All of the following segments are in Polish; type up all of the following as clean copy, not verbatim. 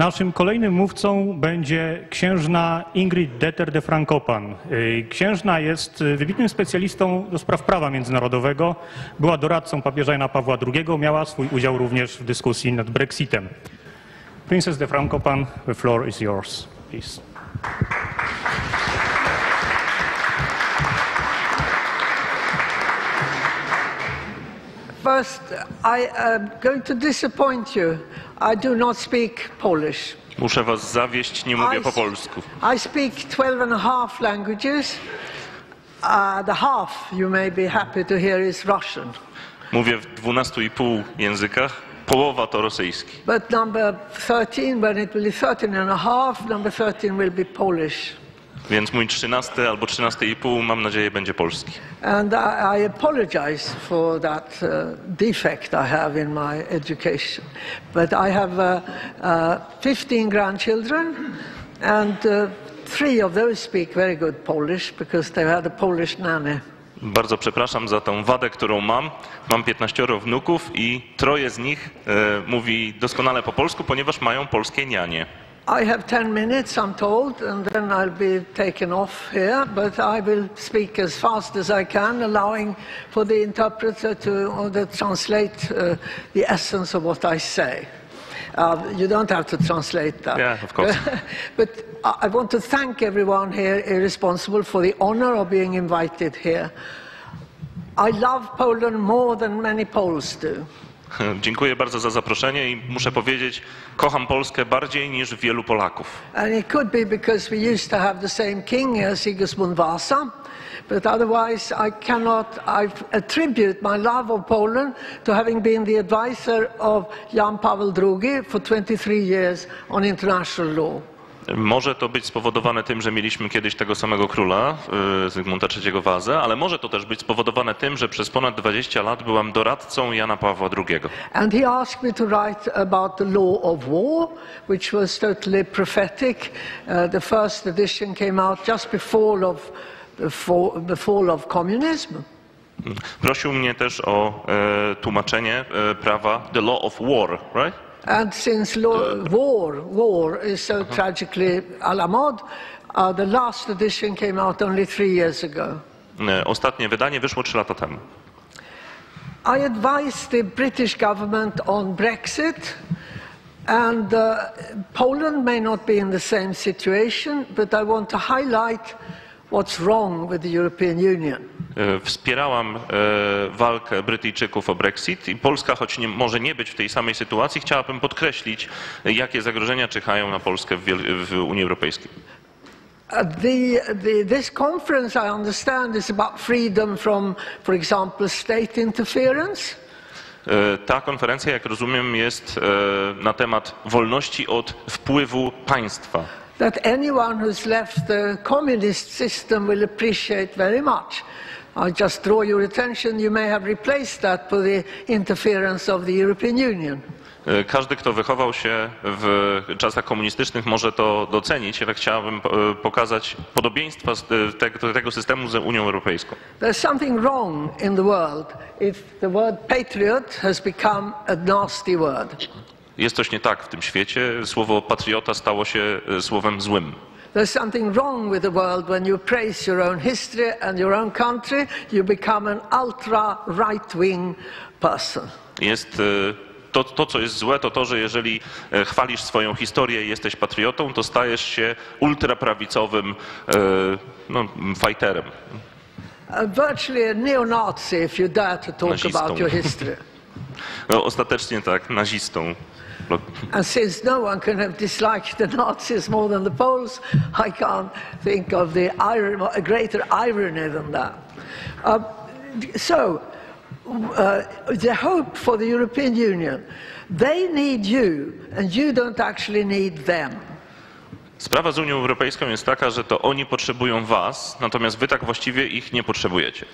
Naszym kolejnym mówcą będzie księżna Ingrid Detter de Frankopan. Księżna jest wybitnym specjalistą do spraw prawa międzynarodowego, była doradcą papieża Jana Pawła II, miała swój udział również w dyskusji nad Brexitem. Princess de Frankopan, the floor is yours, please. First, I am going to disappoint you. I do not speak Polish. Muszę was zawieść, nie mówię po polsku. I speak 12.5 languages. The half you may be happy to hear is Russian. Mówię w 12,5 językach. Połowa to rosyjski. But number 13, when it will be 13.5, number 13 will be Polish. Więc mój 13 albo 13,5 mam nadzieję będzie polski. And I apologize for that defect I have in my education. But I have 15 grandchildren, and 3 of those speak very good Polish because they had a Polish nanny. Bardzo przepraszam za tą wadę, którą mam. Mam 15 wnuków i 3 z nich mówi doskonale po polsku, ponieważ mają polskie nianie. I have 10 minutes, I'm told, and then I'll be taken off here, but I will speak as fast as I can, allowing for the interpreter to translate the essence of what I say. You don't have to translate that. Yeah, of course. But I want to thank everyone here responsible for the honor of being invited here. I love Poland more than many Poles do. Dziękuję bardzo za zaproszenie i muszę powiedzieć, kocham Polskę bardziej niż wielu Polaków. And it could be because we used to have the same king as Sigismund Vasa, but otherwise I attribute my love of Poland to having been the advisor of Jan Paweł II for 23 years on international law. Może to być spowodowane tym, że mieliśmy kiedyś tego samego króla, Zygmunta III Wazę, ale może to też być spowodowane tym, że przez ponad 20 lat byłam doradcą Jana Pawła II. And he asked me to write about the law of war, which was totally prophetic. The first edition came out just before the fall of communism. Prosił mnie też o tłumaczenie prawa, the law of war, right? And since war is so tragically à la mode, the last edition came out only 3 years ago. Ostatnie wydanie wyszło 3 lata temu. I advised the British government on Brexit, and Poland may not be in the same situation, but I want to highlight what's wrong with the European Union. Wspierałam walkę Brytyjczyków o Brexit i Polska, choć może nie być w tej samej sytuacji, chciałabym podkreślić, jakie zagrożenia czyhają na Polskę w Unii Europejskiej. This conference, I understand, is about freedom from, for example, state interference. Ta konferencja, jak rozumiem, jest na temat wolności od wpływu państwa. That anyone who's left the communist system will appreciate very much. I just draw your attention, you may have replaced that with the interference of the European Union. Każdy, kto wychował się w czasach komunistycznych, może to docenić, ale chciałbym pokazać podobieństwa tego systemu z Unią Europejską. There's something wrong in the world if the word patriot has become a nasty word. Jest coś nie tak w tym świecie. Słowo patriota stało się słowem złym. There's something wrong with the world when you praise your own history and your own country, you become an ultra right-wing person. Jest to, co jest złe, to to, że jeżeli chwalisz swoją historię i jesteś patriotą, to stajesz się ultraprawicowym fighterem. Virtually a neo-Nazi if you dare to talk about your history. No, ostatecznie tak, nazistą. And since no one can have disliked the Nazis more than the Poles, I can't think of a greater irony than that. The hope for the European Union, they need you, and you don't actually need them. Sprawa z Unią Europejską jest taka, że to oni potrzebują was, natomiast wy tak właściwie ich nie potrzebujecie.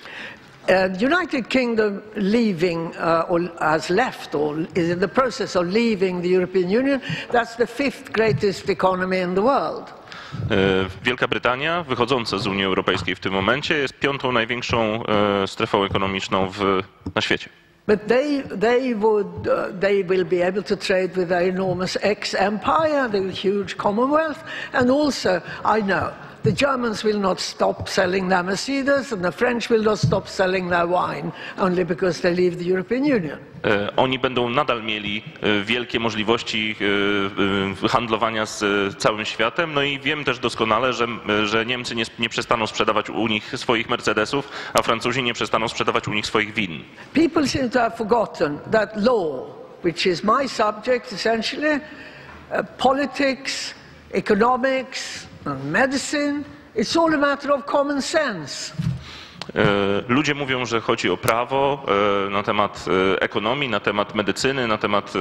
United Kingdom leaving or has left or is in the process of leaving the European Union. That's the 5th greatest economy in the world. Wielka Brytania, wychodząca z Unii Europejskiej w tym momencie, jest 5. największą strefą ekonomiczną na świecie. But they will be able to trade with their enormous ex-empire, the huge Commonwealth, and also, I know, the Germans will not stop selling their Mercedes, and the French will not stop selling their wine, only because they leave the European Union. Oni będą nadal mieli wielkie możliwości handlowania z całym światem. No i wiem też doskonale, że Niemcy nie przestaną sprzedawać u nich swoich Mercedesów, a Francuzi nie przestaną sprzedawać u nich swoich win. People seem to have forgotten that law, which is my subject essentially, politics, economics, and medicine, it's all a matter of common sense. Ludzie mówią, że chodzi o prawo, na temat ekonomii, na temat medycyny, na temat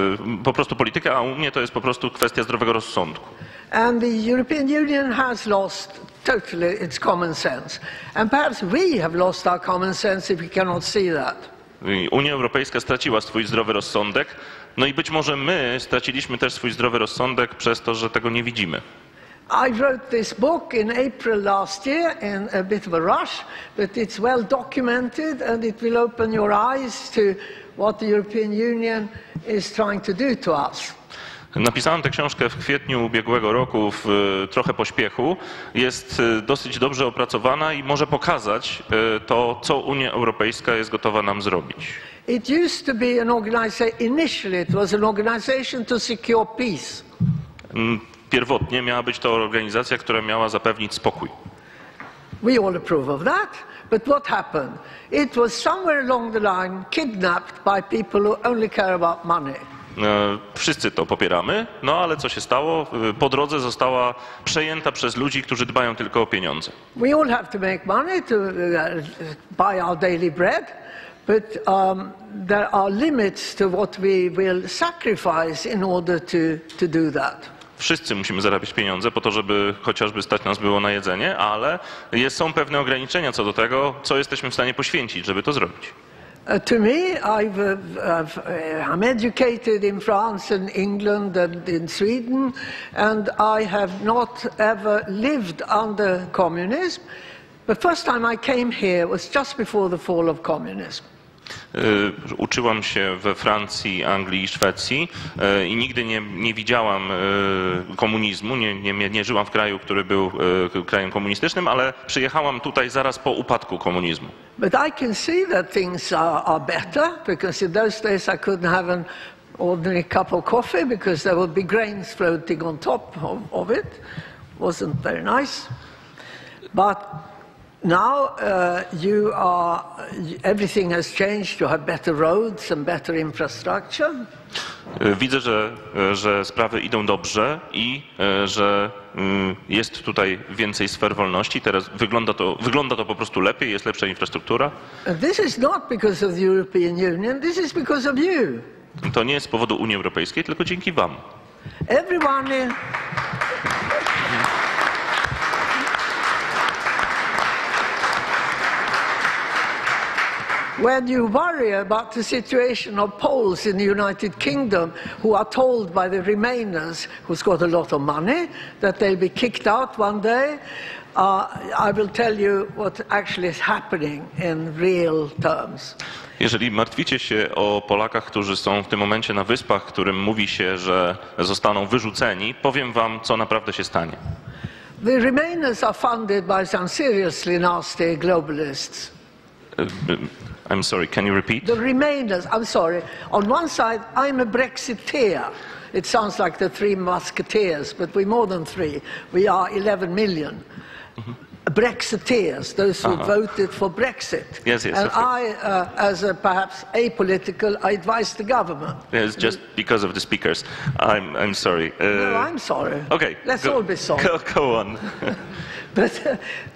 po prostu polityki, a u mnie to jest po prostu kwestia zdrowego rozsądku. And the European Union has lost totally its common sense. And perhaps we have lost our common sense if we cannot see that. Unia Europejska straciła swój zdrowy rozsądek, no i być może my straciliśmy też swój zdrowy rozsądek przez to, że tego nie widzimy. I wrote this book in April last year in a bit of a rush, but it's well documented and it will open your eyes to what the European Union is trying to do to us. Napisałem tę książkę w kwietniu ubiegłego roku w trochę pośpiechu. Jest dosyć dobrze opracowana i może pokazać to, co Unia Europejska jest gotowa nam zrobić. It used to be an organization, initially it was an organization to secure peace. Pierwotnie miała być to organizacja, która miała zapewnić spokój. We all approve of that, but what happened? It was somewhere along the line kidnapped by people who only care about money. Wszyscy to popieramy, no ale co się stało? Po drodze została przejęta przez ludzi, którzy dbają tylko o pieniądze. We all have to make money to buy our daily bread, but there are limits to what we will sacrifice in order to do that. Wszyscy musimy zarabiać pieniądze po to, żeby chociażby stać nas było na jedzenie, ale są pewne ograniczenia co do tego, co jesteśmy w stanie poświęcić, żeby to zrobić. To me, I'm educated in France and England and in Sweden, and I have not ever lived under communism. The first time I came here was just before the fall of communism. Uczyłam się we Francji, Anglii i Szwecji i nigdy nie widziałam komunizmu, nie żyłam w kraju, który był krajem komunistycznym, ale przyjechałam tutaj zaraz po upadku komunizmu. But I can see that things are better, because in those days I couldn't have an ordinary cup of coffee because there would be grains floating on top of it. Wasn't very nice. But now everything has changed. You have better roads and better infrastructure. Widzę, że sprawy idą dobrze i że jest tutaj więcej sfer wolności. Teraz wygląda to po prostu lepiej, jest lepsza infrastruktura. This is not because of the European Union. This is because of you. To nie jest z powodu Unii Europejskiej, tylko dzięki wam. Everyone. When you worry about the situation of Poles in the United Kingdom who are told by the Remainers, who's got a lot of money, that they'll be kicked out one day, I will tell you what actually is happening in real terms. Jeżeli martwicie się o Polakach, którzy są w tym momencie na wyspach, którym mówi się, że zostaną wyrzuceni, powiem wam, co naprawdę się stanie. The Remainers are funded by some seriously nasty globalists. I'm sorry, can you repeat? The Remainers, I'm sorry. On one side, I'm a Brexiteer. It sounds like the Three Musketeers, but we're more than three. We are 11 million. Brexiteers, those who voted for Brexit. Yes, and I, as a perhaps apolitical, I advise the government. Yes, just because of the speakers. I'm sorry. No, I'm sorry. Okay. Let's all be sorry. Go on. But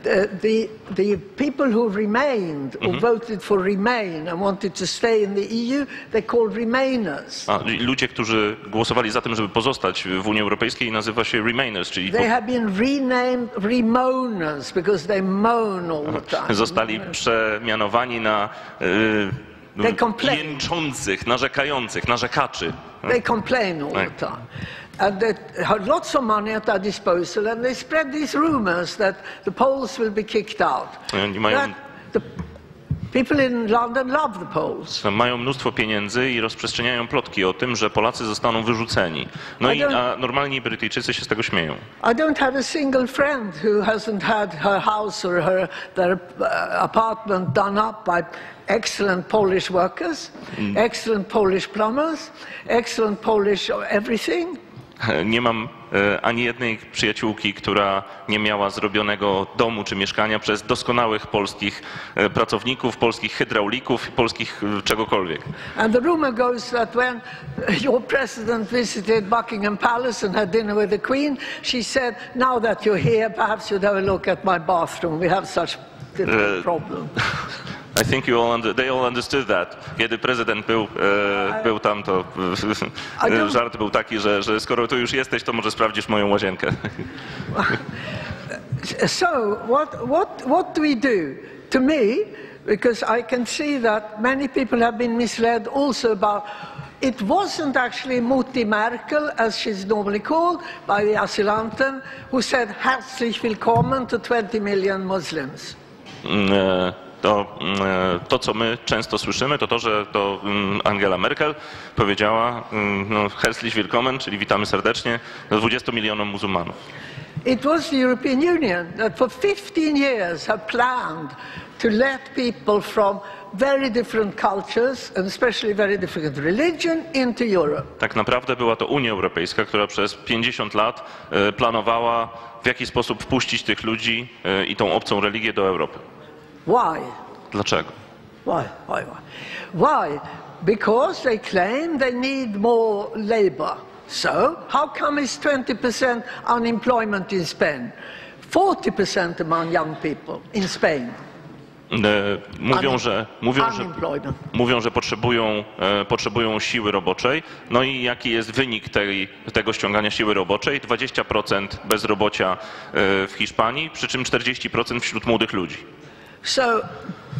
the people who remained, who voted for Remain and wanted to stay in the EU, they're called Remainers. Ludzie, którzy głosowali za tym, żeby pozostać w Unii Europejskiej, nazywa się Remainers, czyli they have been renamed Remoaners because they moan all the time. Zostali przemianowani na jęczących, narzekających, narzekaczy. They complain all the time. And they had lots of money at their disposal, and they spread these rumors that the Poles will be kicked out. People in London love the Poles. Mają mnóstwo pieniędzy i rozprzestrzeniają plotki o tym, że Polacy zostaną wyrzuceni. No a normalni Brytyjczycy się z tego śmieją. I don't have a single friend who hasn't had her house or their apartment done up by excellent Polish workers, excellent Polish plumbers, excellent Polish everything. Nie mam ani jednej przyjaciółki, która nie miała zrobionego domu czy mieszkania przez doskonałych polskich pracowników, polskich hydraulików, polskich czegokolwiek. And the rumor goes that when your president visited Buckingham Palace and had dinner with the Queen, she said, "Now that you're here, perhaps you'd have a look at my bathroom. We have such different problem." I think they all understood that. Kiedy prezydent był tam, to żart był taki, że skoro tu już jesteś, to może sprawdzisz moją łazienkę. So what do we do? To me, because I can see that many people have been misled also about it wasn't actually Mutti Merkel, as she's normally called, by the asylanten, who said herzlich willkommen to 20 million Muslims. To, co my często słyszymy, to, że to Angela Merkel powiedziała herzlich willkommen, czyli witamy serdecznie, 20 milionom muzułmanów. It was the European Union that for 15 years have planned to let people from very different cultures and especially very different religion into Europe. Tak naprawdę była to Unia Europejska, która przez 50 lat planowała, w jaki sposób wpuścić tych ludzi i tą obcą religię do Europy. Why? Dlaczego? Why? Because they claim they need more labor. So, how come it's 20% unemployment in Spain? 40% among young people in Spain. Mówią, że potrzebują siły roboczej. No i jaki jest wynik tego ściągania siły roboczej? 20% bezrobocia w Hiszpanii, przy czym 40% wśród młodych ludzi. So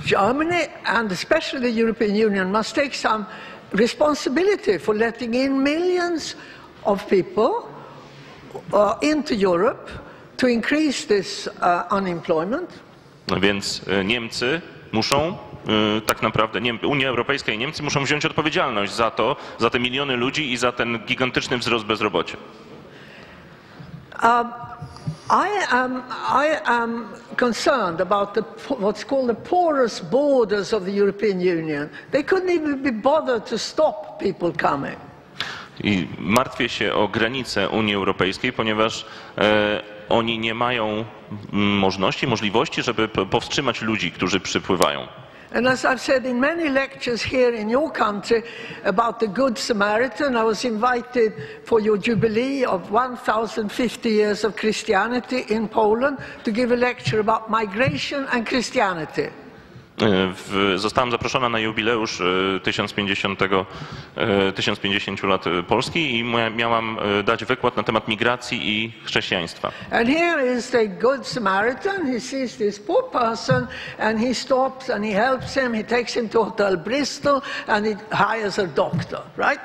Germany and especially the European Union must take some responsibility for letting in millions of people into Europe to increase this unemployment. No więc Niemcy muszą tak naprawdę, Unia Europejska i Niemcy muszą wziąć odpowiedzialność za te miliony ludzi i za ten gigantyczny wzrost bezrobocia. I am concerned about what's called the porous borders of the European Union. They couldn't even be bothered to stop people coming. I martwię się o granice Unii Europejskiej, ponieważ oni nie mają możliwości, żeby powstrzymać ludzi, którzy przypływają. And as I've said in many lectures here in your country about the Good Samaritan, I was invited for your jubilee of 1050 years of Christianity in Poland to give a lecture about migration and Christianity. Zostałam zaproszona na jubileusz 1050 lat Polski i miałam dać wykład na temat migracji i chrześcijaństwa. And here is the Good Samaritan. He sees this poor person and he stops and he helps him. He takes him to Hotel Bristol and he hires a doctor, right?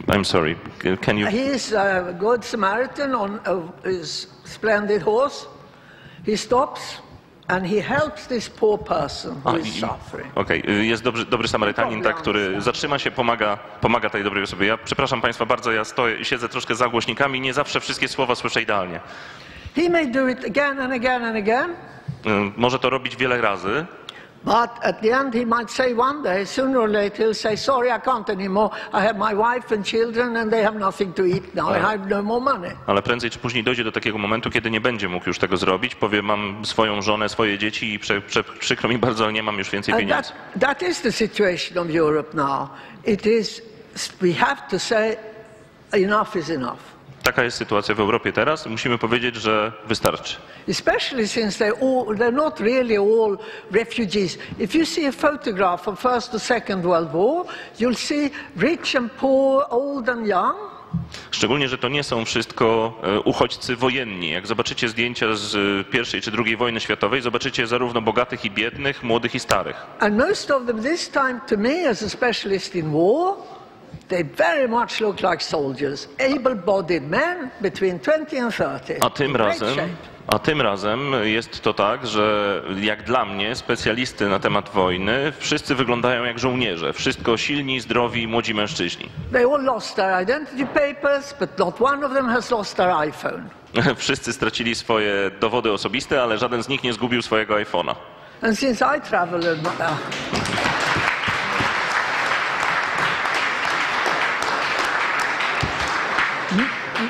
I'm sorry. Can you? He's a Good Samaritan on his splendid horse. He stops. And he helps this poor person who is suffering. Okej, jest dobry Samarytanin, tak, który zatrzyma się, pomaga tej dobrej osobie. Ja przepraszam Państwa bardzo, ja siedzę troszkę za głośnikami, nie zawsze wszystkie słowa słyszę idealnie. He may do it again and again and again. Może to robić wiele razy. But at the end he might say one day, sooner or later he'll say, sorry, I can't anymore. I have my wife and children and they have nothing to eat now. I have no more money. Ale prędzej czy później dojdzie do takiego momentu, kiedy nie będzie mógł już tego zrobić. Powie, mam swoją żonę, swoje dzieci i przykro mi bardzo, nie mam już więcej pieniędzy. That is the situation of Europe now. It is, we have to say, enough is enough. Taka jest sytuacja w Europie teraz. Musimy powiedzieć, że wystarczy. Especially since they're not really all refugees. If you see a photograph of First or Second World War, you'll see rich and poor, old and young. Szczególnie, że to nie są wszystko uchodźcy wojenni. Jak zobaczycie zdjęcia z I czy II wojny światowej, zobaczycie zarówno bogatych i biednych, młodych i starych. And most of them this time, to me as a specialist in war, they very much look like soldiers, able-bodied men between 20 and 30. A tym razem A tym razem jest to tak, że jak dla mnie, specjalisty na temat wojny, wszyscy wyglądają jak żołnierze. Wszystko silni, zdrowi, młodzi mężczyźni. They all lost their identity papers, but not one of them has lost their iPhone. Wszyscy stracili swoje dowody osobiste, ale żaden z nich nie zgubił swojego iPhone'a. And since I travel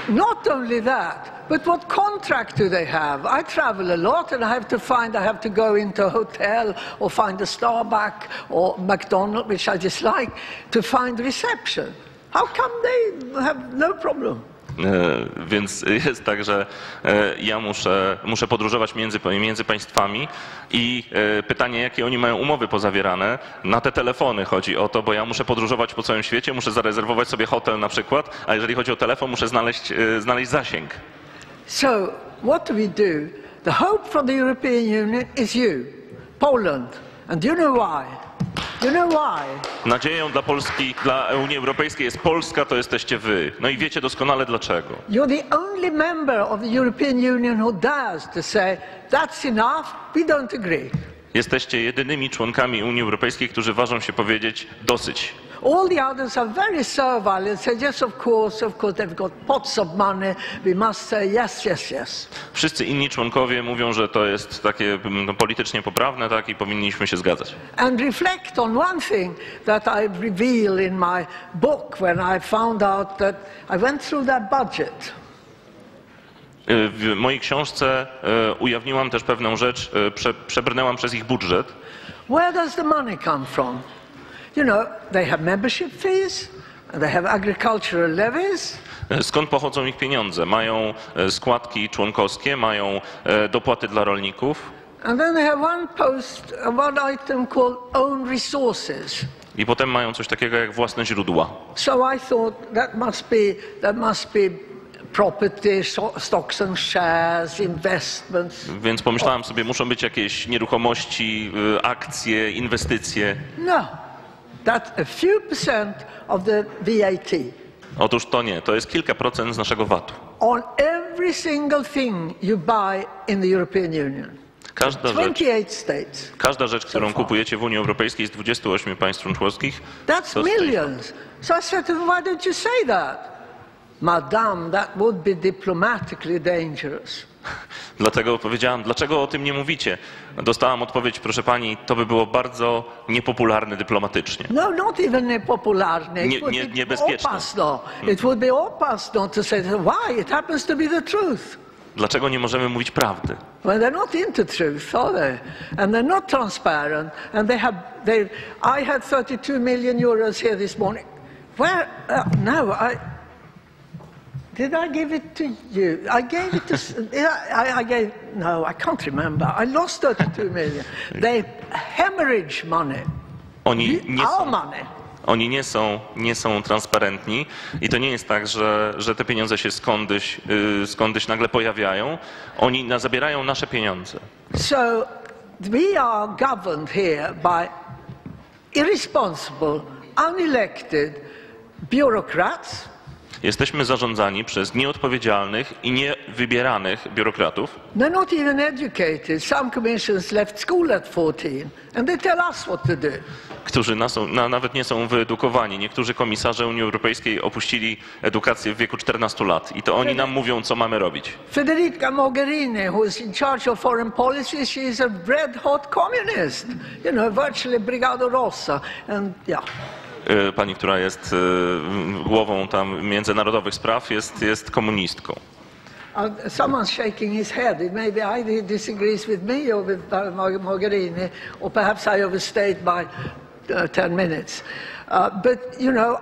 not only that, but what contract do they have? I travel a lot and I have to go into a hotel or find a Starbucks or McDonald's, which I dislike, to find reception. How come they have no problem? Więc jest tak, że ja muszę podróżować między państwami i pytanie, jakie oni mają umowy pozawierane. Na te telefony chodzi o to, bo ja muszę podróżować po całym świecie, muszę zarezerwować sobie hotel na przykład, a jeżeli chodzi o telefon, muszę znaleźć zasięg. So, what do we do? The hope for the European Union is you, Poland. And do you know why? You know why? Nadzieją dla Polski, dla Unii Europejskiej jest Polska, to jesteście wy. No i wiecie doskonale dlaczego. You're the only member of the European Union who dares to say, that's enough, we don't agree. Jesteście jedynymi członkami Unii Europejskiej, którzy ważą się powiedzieć dosyć. All the others are very servile and say, yes, of course, they've got pots of money, we must say yes, yes, yes. Wszyscy inni członkowie mówią, że to jest takie politycznie poprawne, tak, i powinniśmy się zgadzać. And reflect on one thing that I reveal in my book when I found out that I went through that budget. W mojej książce ujawniłam też pewną rzecz, przebrnęłam przez ich budżet. Where does the money come from? You know, they have membership fees, and they have agricultural levies. Skąd pochodzą ich pieniądze? Mają składki członkowskie, mają dopłaty dla rolników. And then they have one item called own resources. I potem mają coś takiego jak własne źródła. So I thought that must be property, stocks and shares, investments. Więc pomyślałem sobie, muszą być jakieś nieruchomości, akcje, inwestycje. No, that's a few percent of the VAT. Otóż to nie, to jest kilka procent z naszego VAT-u. On every single thing you buy in the European Union. Każda rzecz, którą kupujecie w Unii Europejskiej z 28 państw członkowskich. That's millions. So I said to them, why don't you say that? Madame, that would be diplomatically dangerous. Dlatego powiedziałam, dlaczego o tym nie mówicie? Dostałam odpowiedź, proszę pani, to by było bardzo niepopularne dyplomatycznie. No, not even niepopularne. Niebezpieczne. It would be opasno to say, why? It happens to be the truth. Dlaczego nie możemy mówić prawdy? Well, they're not into truth, are they? And they're not transparent. And I had 32 million euros here this morning. Where? Did I give it to you? I gave it to. No, I can't remember. I lost 32 million. They hemorrhage money. Our money. Oni nie są transparentni i to nie jest tak, że te pieniądze się skądś nagle pojawiają. Oni zabierają nasze pieniądze. So we are governed here by irresponsible, unelected bureaucrats. Jesteśmy zarządzani przez nieodpowiedzialnych i niewybieranych biurokratów. They're not even educated. Some commissions left school at 14 and they tell us what to do. Którzy nawet nie są wyedukowani. Niektórzy komisarze Unii Europejskiej opuścili edukację w wieku 14 lat i to oni nam mówią, co mamy robić. Federica Mogherini, who is in charge of foreign policy, she is a red hot communist. You know, virtually Brigado Rossa. And yeah. Pani, która jest głową tam międzynarodowych spraw, jest komunistką. Someone's shaking his head. It maybe either he disagrees with me or with Mogherini, or perhaps I overstayed by 10 minutes. But, you know,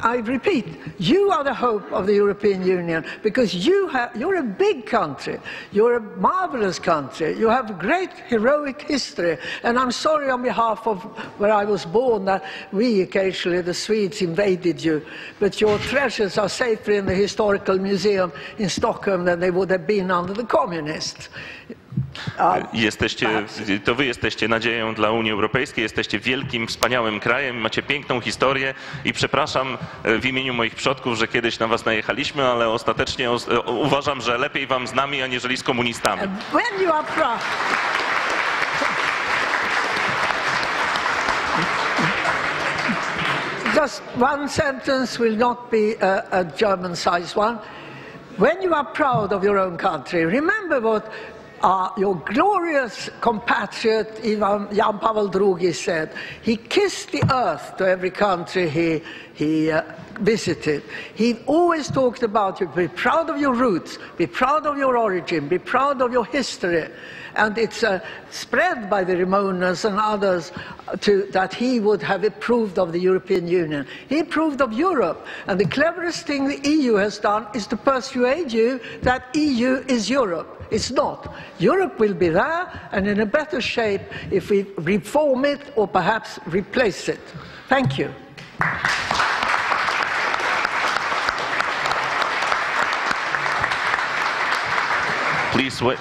I repeat, you are the hope of the European Union because you're a big country. You're a marvelous country. You have a great heroic history. And I'm sorry on behalf of where I was born that we occasionally, the Swedes, invaded you. But your treasures are safer in the Historical Museum in Stockholm than they would have been under the communists. To wy jesteście nadzieją dla Unii Europejskiej, jesteście wielkim, wspaniałym krajem, macie piękną historię i przepraszam w imieniu moich przodków, że kiedyś na was najechaliśmy, ale ostatecznie uważam, że lepiej wam z nami, aniżeli z komunistami. When you are proud, just one sentence will not be a German-sized one. When you are proud of your own country, remember what your glorious compatriot Jan Pavel II said. He kissed the earth to every country he visited. He always talked about you. Be proud of your roots, be proud of your origin, be proud of your history. And it's spread by the Ramonas and others that he would have approved of the European Union. He approved of Europe. And the cleverest thing the EU has done is to persuade you that EU is Europe. It's not. Europe will be there and in a better shape if we reform it or perhaps replace it. Thank you. Please wait.